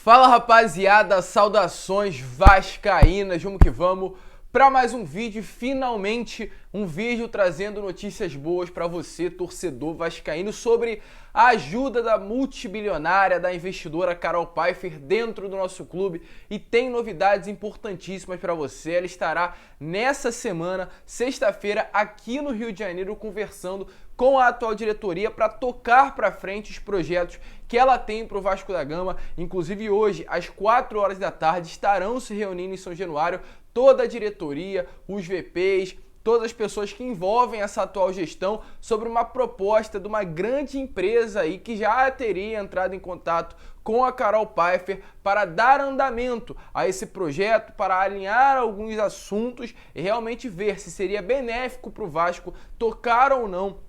Fala rapaziada, saudações vascaínas, vamos que vamos para mais um vídeo, finalmente um vídeo trazendo notícias boas para você, torcedor vascaíno, sobre a ajuda da multibilionária, da investidora Carol Pfeiffer dentro do nosso clube, e tem novidades importantíssimas para você. Ela estará nessa semana, sexta-feira, aqui no Rio de Janeiro, conversando com a atual diretoria para tocar para frente os projetos que ela tem para o Vasco da Gama. Inclusive hoje, às 4 horas da tarde, estarão se reunindo em São Januário toda a diretoria, os VPs, todas as pessoas que envolvem essa atual gestão sobre uma proposta de uma grande empresa aí que já teria entrado em contato com a Carol Pfeiffer para dar andamento a esse projeto, para alinhar alguns assuntos e realmente ver se seria benéfico para o Vasco tocar ou não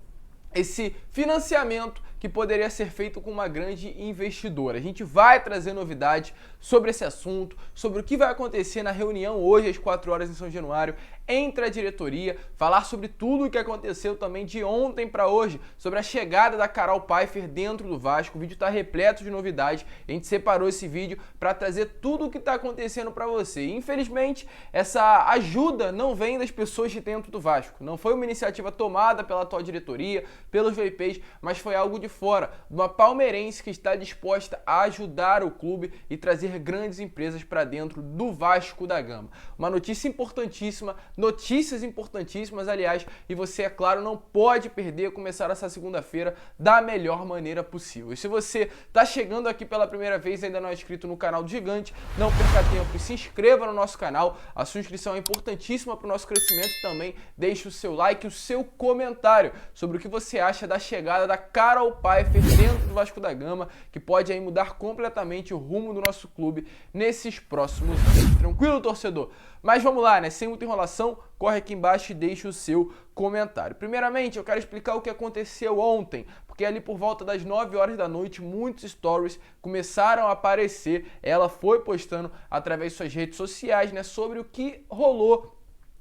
esse financiamento que poderia ser feito com uma grande investidora. A gente vai trazer novidades sobre esse assunto, sobre o que vai acontecer na reunião hoje às 4 horas em São Januário entre a diretoria, falar sobre tudo o que aconteceu também de ontem para hoje, sobre a chegada da Carol Pfeiffer dentro do Vasco. O vídeo está repleto de novidades, a gente separou esse vídeo para trazer tudo o que está acontecendo para você. E, infelizmente, essa ajuda não vem das pessoas de dentro do Vasco, não foi uma iniciativa tomada pela atual diretoria, pelos VPs, mas foi algo de fora, de uma palmeirense que está disposta a ajudar o clube e trazer grandes empresas para dentro do Vasco da Gama. Uma notícia importantíssima, notícias importantíssimas, aliás, e você, é claro, não pode perder começar essa segunda-feira da melhor maneira possível. E se você está chegando aqui pela primeira vez e ainda não é inscrito no canal do Gigante, não perca tempo e se inscreva no nosso canal. A sua inscrição é importantíssima para o nosso crescimento. Também deixe o seu like e o seu comentário sobre o que você acha da chegada da Carol Pfeiffer dentro do Vasco da Gama, que pode aí mudar completamente o rumo do nosso clube nesses próximos anos. Tranquilo, torcedor? Mas vamos lá, né? Sem muita enrolação, corre aqui embaixo e deixa o seu comentário. Primeiramente, eu quero explicar o que aconteceu ontem, porque ali por volta das 9 horas da noite, muitos stories começaram a aparecer. Ela foi postando através de suas redes sociais, né, sobre o que rolou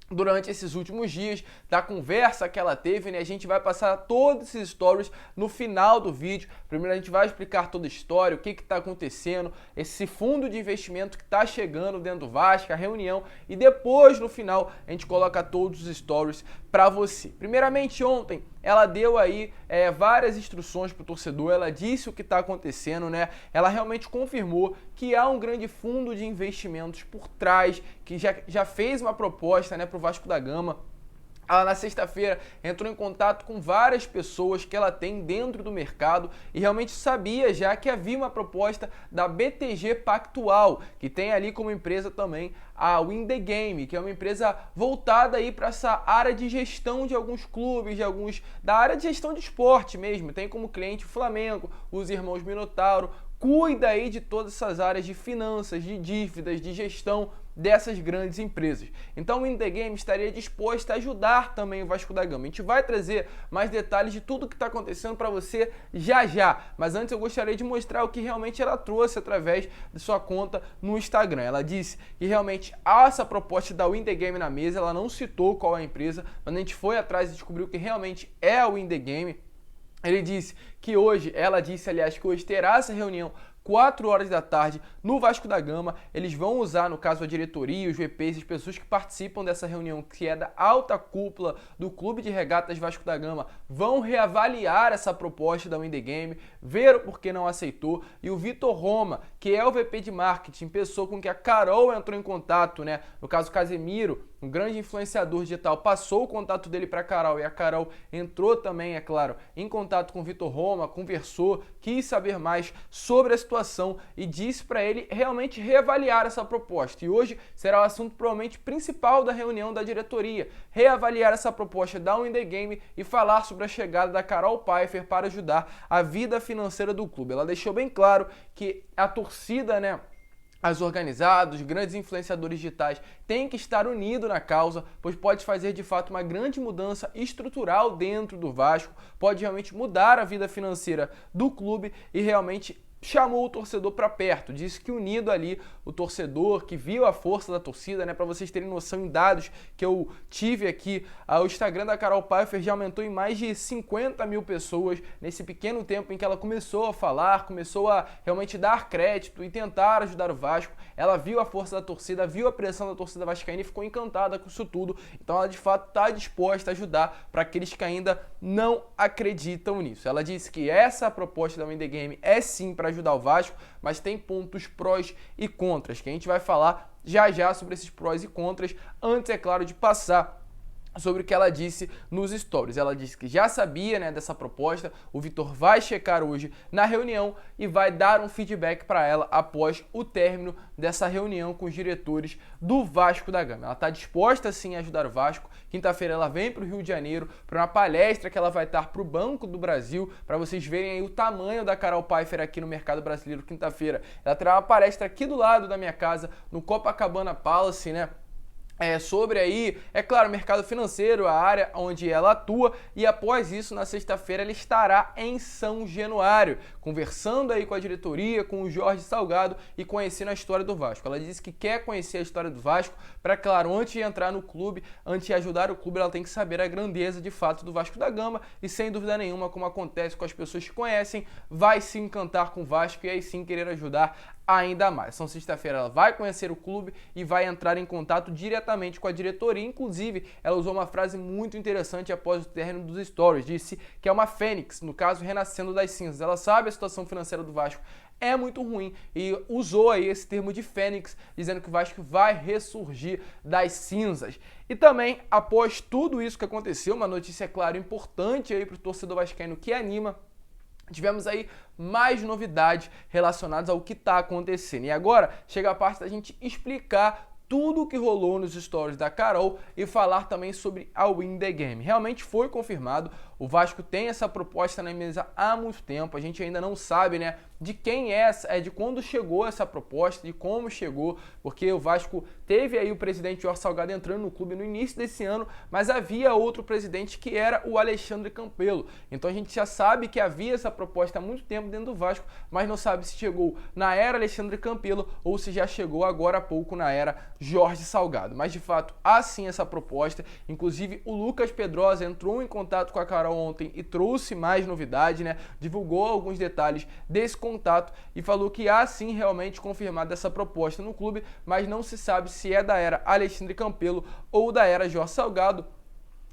durante esses últimos dias, da conversa que ela teve, né? A gente vai passar todos esses stories no final do vídeo. Primeiro a gente vai explicar toda a história, o que está acontecendo, esse fundo de investimento que está chegando dentro do Vasco, a reunião, e depois no final a gente coloca todos os stories para você. Primeiramente, ontem ela deu aí várias instruções para o torcedor, ela disse o que está acontecendo, né? Ela realmente confirmou que há um grande fundo de investimentos por trás, que já fez uma proposta, né, para o Vasco da Gama. Ela, na sexta-feira, entrou em contato com várias pessoas que ela tem dentro do mercado e realmente sabia já que havia uma proposta da BTG Pactual, que tem ali como empresa também a Win The Game, que é uma empresa voltada aí para essa área de gestão de alguns clubes, da área de gestão de esporte mesmo. Tem como cliente o Flamengo, os irmãos Minotauro, cuida aí de todas essas áreas de finanças, de dívidas, de gestão dessas grandes empresas. Então o Win The Game estaria disposto a ajudar também o Vasco da Gama. A gente vai trazer mais detalhes de tudo que está acontecendo para você já já. Mas antes eu gostaria de mostrar o que realmente ela trouxe através de sua conta no Instagram. Ela disse que realmente há essa proposta da Win The Game na mesa, ela não citou qual é a empresa, mas a gente foi atrás e descobriu que realmente é a Win The Game. Ela disse, aliás, que hoje terá essa reunião 4 horas da tarde no Vasco da Gama. Eles vão usar, no caso, a diretoria, os VPs, as pessoas que participam dessa reunião, que é da alta cúpula do Clube de Regatas Vasco da Gama, vão reavaliar essa proposta da Win The Game, ver o porquê não aceitou. E o Vitor Roma, que é o VP de marketing, pessoa com que a Carol entrou em contato, né? No caso, Casemiro, um grande influenciador digital, passou o contato dele para a Carol, e a Carol entrou também, é claro, em contato com o Vitor Roma, conversou, quis saber mais sobre a situação e disse para ele realmente reavaliar essa proposta. E hoje será o assunto provavelmente principal da reunião da diretoria, reavaliar essa proposta da Win The Game e falar sobre a chegada da Carol Pfeiffer para ajudar a vida financeira do clube. Ela deixou bem claro que a torcida, né, as organizados, grandes influenciadores digitais têm que estar unidos na causa, pois pode fazer de fato uma grande mudança estrutural dentro do Vasco, pode realmente mudar a vida financeira do clube e realmente chamou o torcedor para perto, disse que unido ali o torcedor, que viu a força da torcida, né, para vocês terem noção em dados que eu tive aqui, o Instagram da Carol Pfeiffer já aumentou em mais de 50 mil pessoas nesse pequeno tempo em que ela começou a falar, começou a realmente dar crédito e tentar ajudar o Vasco. Ela viu a força da torcida, viu a pressão da torcida vascaína e ficou encantada com isso tudo, então ela de fato está disposta a ajudar para aqueles que ainda não acreditam nisso. Ela disse que essa proposta da Win The Game é sim para ajudar o Vasco, mas tem pontos prós e contras, que a gente vai falar já já sobre esses prós e contras, antes, é claro, de passar sobre o que ela disse nos stories. Ela disse que já sabia, né, dessa proposta, o Vitor vai checar hoje na reunião e vai dar um feedback para ela após o término dessa reunião com os diretores do Vasco da Gama. Ela está disposta sim a ajudar o Vasco. Quinta-feira ela vem para o Rio de Janeiro para uma palestra que ela vai dar para o Banco do Brasil, para vocês verem aí o tamanho da Carol Pfeiffer aqui no mercado brasileiro. Quinta-feira ela terá uma palestra aqui do lado da minha casa, no Copacabana Palace, né? Sobre aí, é claro, mercado financeiro, a área onde ela atua, e após isso, na sexta-feira, ela estará em São Januário, conversando aí com a diretoria, com o Jorge Salgado e conhecendo a história do Vasco. Ela disse que quer conhecer a história do Vasco, para, claro, antes de entrar no clube, antes de ajudar o clube, ela tem que saber a grandeza de fato do Vasco da Gama, e sem dúvida nenhuma, como acontece com as pessoas que conhecem, vai se encantar com o Vasco e aí sim querer ajudar ainda mais. Então, sexta-feira ela vai conhecer o clube e vai entrar em contato diretamente com a diretoria. Inclusive, ela usou uma frase muito interessante após o término dos stories. Disse que é uma fênix, no caso, renascendo das cinzas. Ela sabe a situação financeira do Vasco é muito ruim e usou aí esse termo de fênix, dizendo que o Vasco vai ressurgir das cinzas. E também, após tudo isso que aconteceu, uma notícia, claro, importante aí para o torcedor vascaíno que anima, tivemos aí mais novidades relacionadas ao que está acontecendo. E agora chega a parte da gente explicar tudo o que rolou nos stories da Carol e falar também sobre a Win The Game. Realmente foi confirmado, o Vasco tem essa proposta na mesa há muito tempo, a gente ainda não sabe, né, de quem é essa, de quando chegou essa proposta, de como chegou, porque o Vasco teve aí o presidente Jorge Salgado entrando no clube no início desse ano, mas havia outro presidente que era o Alexandre Campelo. Então a gente já sabe que havia essa proposta há muito tempo dentro do Vasco, mas não sabe se chegou na era Alexandre Campelo ou se já chegou agora há pouco na era Jorge Salgado. Mas de fato há sim essa proposta, inclusive o Lucas Pedrosa entrou em contato com a Carol ontem e trouxe mais novidade, né? Divulgou alguns detalhes desse contato e falou que há sim realmente confirmada essa proposta no clube, mas não se sabe se é da era Alexandre Campelo ou da era Jorge Salgado.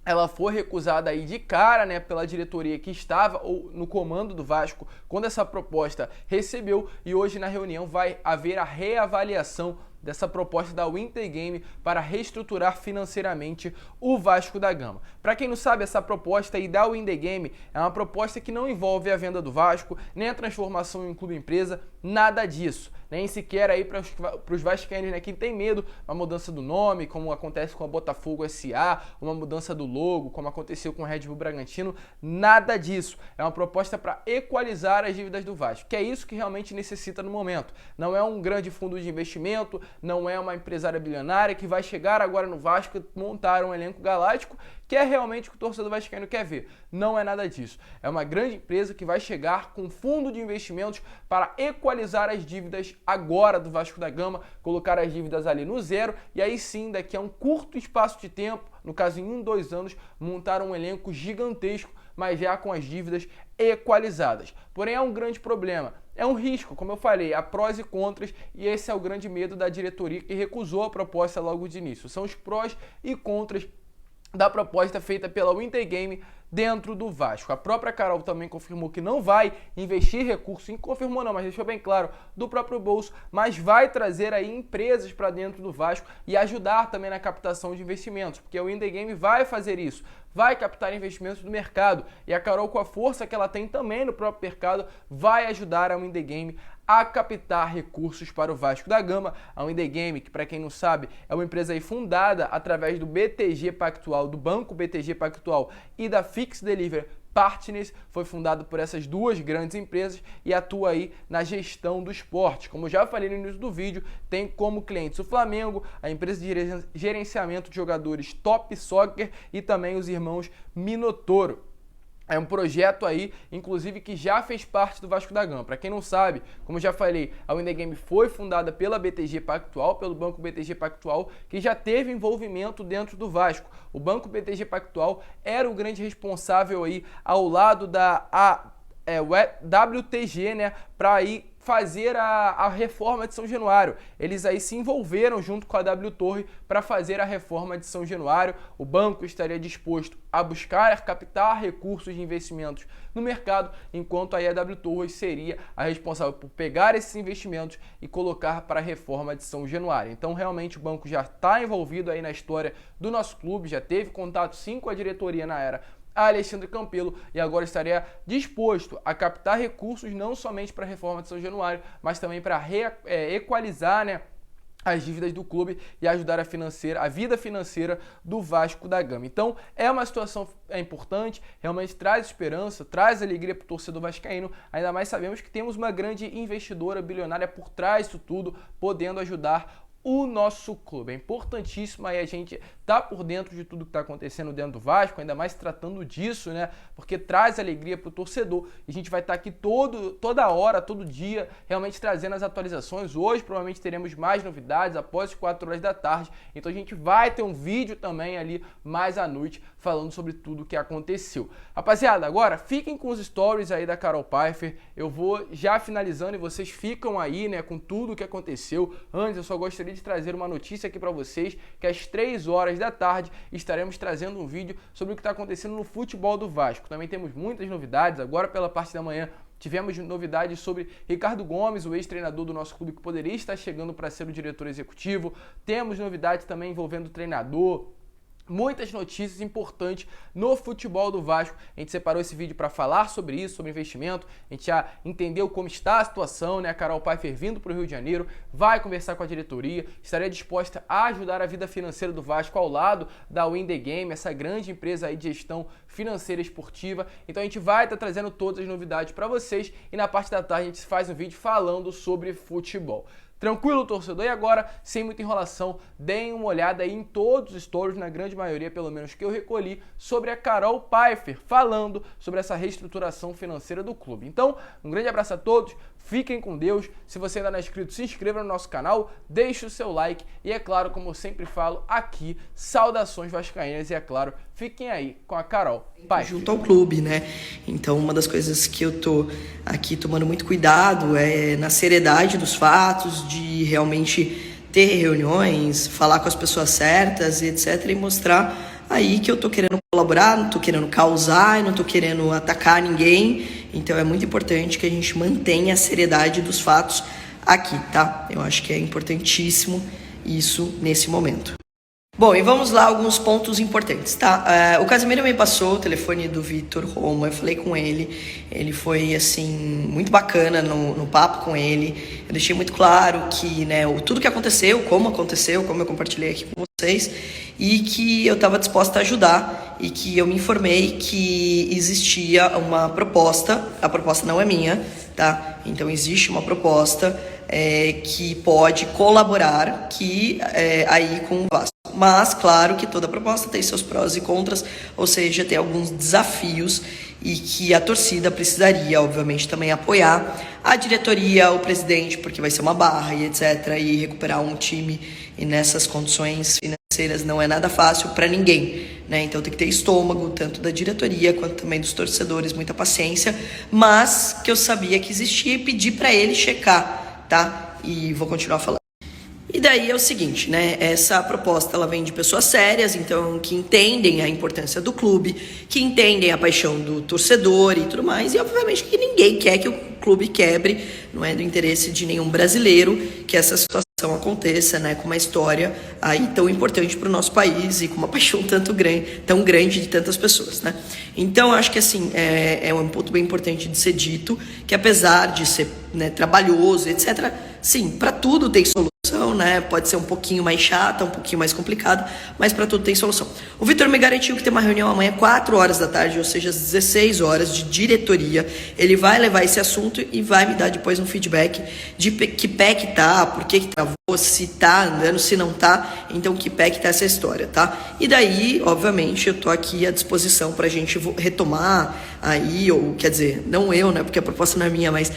Ela foi recusada aí de cara, né, pela diretoria que estava no comando do Vasco quando essa proposta recebeu, e hoje na reunião vai haver a reavaliação dessa proposta da Win The Game para reestruturar financeiramente o Vasco da Gama. Para quem não sabe, essa proposta aí da Win The Game é uma proposta que não envolve a venda do Vasco, nem a transformação em um clube empresa, nada disso. Nem sequer aí para os vascaínos, né, que tem medo, uma mudança do nome, como acontece com a Botafogo SA, uma mudança do logo, como aconteceu com o Red Bull Bragantino, nada disso. É uma proposta para equalizar as dívidas do Vasco, que é isso que realmente necessita no momento. Não é um grande fundo de investimento, não é uma empresária bilionária que vai chegar agora no Vasco e montar um elenco galáctico, que é realmente o que o torcedor vascaíno quer ver. Não é nada disso. É uma grande empresa que vai chegar com fundo de investimentos para equalizar as dívidas agora do Vasco da Gama, colocar as dívidas ali no zero e aí sim, daqui a um curto espaço de tempo, no caso em 1-2 anos, montar um elenco gigantesco, mas já com as dívidas equalizadas. Porém, é um grande problema. É um risco, como eu falei, há prós e contras, e esse é o grande medo da diretoria que recusou a proposta logo de início. São os prós e contras da proposta feita pela Win The Game dentro do Vasco. A própria Carol também confirmou que não vai investir recursos, confirmou não, mas deixou bem claro, do próprio bolso, mas vai trazer aí empresas para dentro do Vasco e ajudar também na captação de investimentos, porque a Win The Game vai fazer isso, vai captar investimentos do mercado, e a Carol, com a força que ela tem também no próprio mercado, vai ajudar a Win The Game a captar recursos para o Vasco da Gama. A Win The Game, que para quem não sabe, é uma empresa aí fundada através do BTG Pactual, do Banco BTG Pactual e da Fix Delivery Partners, foi fundado por essas duas grandes empresas e atua aí na gestão do esporte. Como eu já falei no início do vídeo, tem como clientes o Flamengo, a empresa de gerenciamento de jogadores Top Soccer e também os irmãos Minotoro. É um projeto aí, inclusive, que já fez parte do Vasco da Gama. Para quem não sabe, como eu já falei, a Win The Game foi fundada pela BTG Pactual, pelo Banco BTG Pactual, que já teve envolvimento dentro do Vasco. O Banco BTG Pactual era o grande responsável aí ao lado da WTG, né, para aí fazer a reforma de São Januário. Eles aí se envolveram junto com a W Torre para fazer a reforma de São Januário. O banco estaria disposto a buscar, captar recursos de investimentos no mercado, enquanto aí a W Torre seria a responsável por pegar esses investimentos e colocar para a reforma de São Januário. Então, realmente, o banco já está envolvido aí na história do nosso clube, já teve contato sim com a diretoria na era Alexandre Campelo e agora estaria disposto a captar recursos não somente para a reforma de São Januário, mas também para equalizar, né, as dívidas do clube e ajudar a vida financeira do Vasco da Gama. Então, é uma situação importante, realmente traz esperança, traz alegria para o torcedor vascaíno, ainda mais sabemos que temos uma grande investidora bilionária por trás disso tudo, podendo ajudar o nosso clube. É importantíssimo aí a gente tá por dentro de tudo que está acontecendo dentro do Vasco, ainda mais tratando disso, né? Porque traz alegria para o torcedor e a gente vai estar aqui toda hora, todo dia, realmente trazendo as atualizações. Hoje provavelmente teremos mais novidades após as 4 horas da tarde, então a gente vai ter um vídeo também ali mais à noite falando sobre tudo o que aconteceu. Rapaziada, agora fiquem com os stories aí da Carol Pfeiffer, eu vou já finalizando e vocês ficam aí, né, com tudo o que aconteceu. Antes eu só gostaria de trazer uma notícia aqui para vocês, que às 3 horas da tarde estaremos trazendo um vídeo sobre o que está acontecendo no futebol do Vasco. Também temos muitas novidades, agora pela parte da manhã tivemos novidades sobre Ricardo Gomes, o ex-treinador do nosso clube que poderia estar chegando para ser o diretor executivo. Temos novidades também envolvendo o treinador. Muitas notícias importantes no futebol do Vasco. A gente separou esse vídeo para falar sobre isso, sobre investimento. A gente já entendeu como está a situação, né? A Carol Pfeiffer vindo para o Rio de Janeiro, vai conversar com a diretoria, estaria disposta a ajudar a vida financeira do Vasco ao lado da Win The Game, essa grande empresa aí de gestão financeira esportiva. Então a gente vai estar trazendo todas as novidades para vocês e na parte da tarde a gente faz um vídeo falando sobre futebol. Tranquilo, torcedor? E agora, sem muita enrolação, deem uma olhada aí em todos os stories, na grande maioria, pelo menos, que eu recolhi, sobre a Carol Pfeiffer, falando sobre essa reestruturação financeira do clube. Então, um grande abraço a todos, fiquem com Deus. Se você ainda não é inscrito, se inscreva no nosso canal, deixe o seu like e, é claro, como eu sempre falo aqui, saudações vascaínas e, é claro, fiquem aí com a Carol Pfeiffer. Junto ao clube, né? Então, uma das coisas que eu tô aqui tomando muito cuidado é na seriedade dos fatos, de realmente ter reuniões, falar com as pessoas certas e etc. E mostrar aí que eu tô querendo colaborar, não tô querendo causar, não tô querendo atacar ninguém. Então, é muito importante que a gente mantenha a seriedade dos fatos aqui, tá? Eu acho que é importantíssimo isso nesse momento. Bom, e vamos lá, alguns pontos importantes, tá? O Casemiro me passou o telefone do Vitor Roma, eu falei com ele foi, assim, muito bacana no papo com ele. Eu deixei muito claro que, né, tudo que aconteceu, como eu compartilhei aqui com vocês, e que eu estava disposta a ajudar, e que eu me informei que existia uma proposta, a proposta não é minha, tá? Então existe uma proposta que pode colaborar aí com o Vasco. Mas, claro que toda proposta tem seus prós e contras, ou seja, tem alguns desafios e que a torcida precisaria, obviamente, também apoiar a diretoria, o presidente, porque vai ser uma barra e etc. E recuperar um time e nessas condições financeiras não é nada fácil para ninguém, né? Então tem que ter estômago, tanto da diretoria quanto também dos torcedores, muita paciência, mas que eu sabia que existia e pedi para ele checar, tá? E vou continuar falando. E daí é o seguinte, né? Essa proposta ela vem de pessoas sérias, então que entendem a importância do clube, que entendem a paixão do torcedor e tudo mais, e obviamente que ninguém quer que o clube quebre, não é do interesse de nenhum brasileiro que essa situação aconteça, né? Com uma história aí tão importante para o nosso país e com uma paixão tão grande de tantas pessoas, né? Então acho que assim é um ponto bem importante de ser dito, que apesar de ser, né, trabalhoso, etc., sim, para tudo tem solução. solução, né? Pode ser um pouquinho mais chata, um pouquinho mais complicada, mas para tudo tem solução. O Vitor me garantiu que tem uma reunião amanhã 4 horas da tarde, ou seja, às 16 horas de diretoria. Ele vai levar esse assunto e vai me dar depois um feedback de que pé que tá, por que travou, se tá andando, se não tá, então que pé que tá essa história, tá? E daí, obviamente, eu tô aqui à disposição pra gente retomar aí, ou quer dizer, não eu, né, porque a proposta não é minha, mas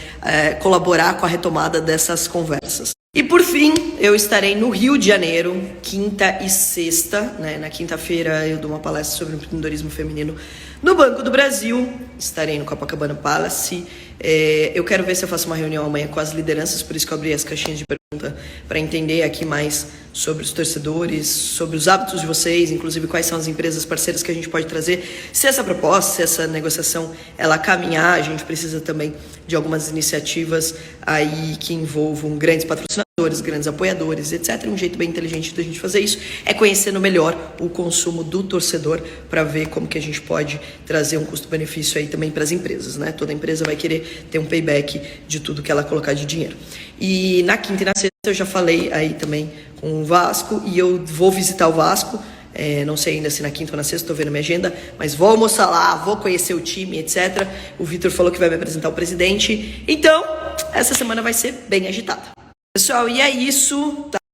colaborar com a retomada dessas conversas. E por fim, eu estarei no Rio de Janeiro, quinta e sexta, né? Na quinta-feira eu dou uma palestra sobre empreendedorismo feminino no Banco do Brasil, estarei no Copacabana Palace. Eu quero ver se eu faço uma reunião amanhã com as lideranças, por isso que eu abri as caixinhas de pergunta para entender aqui mais sobre os torcedores, sobre os hábitos de vocês, inclusive quais são as empresas parceiras que a gente pode trazer. Se essa proposta, se essa negociação ela caminhar, a gente precisa também de algumas iniciativas aí que envolvam grandes patrocinadores, grandes apoiadores, etc. Um jeito bem inteligente da gente fazer isso é conhecendo melhor o consumo do torcedor para ver como que a gente pode trazer um custo-benefício aí também para as empresas, né? Toda empresa vai querer ter um payback de tudo que ela colocar de dinheiro. E na quinta e na sexta eu já falei aí também com o Vasco e eu vou visitar o Vasco. Não sei ainda se na quinta ou na sexta, estou vendo minha agenda, mas vou almoçar lá, vou conhecer o time, etc. O Vitor falou que vai me apresentar o presidente. Então, essa semana vai ser bem agitada. Pessoal, e é isso, tá?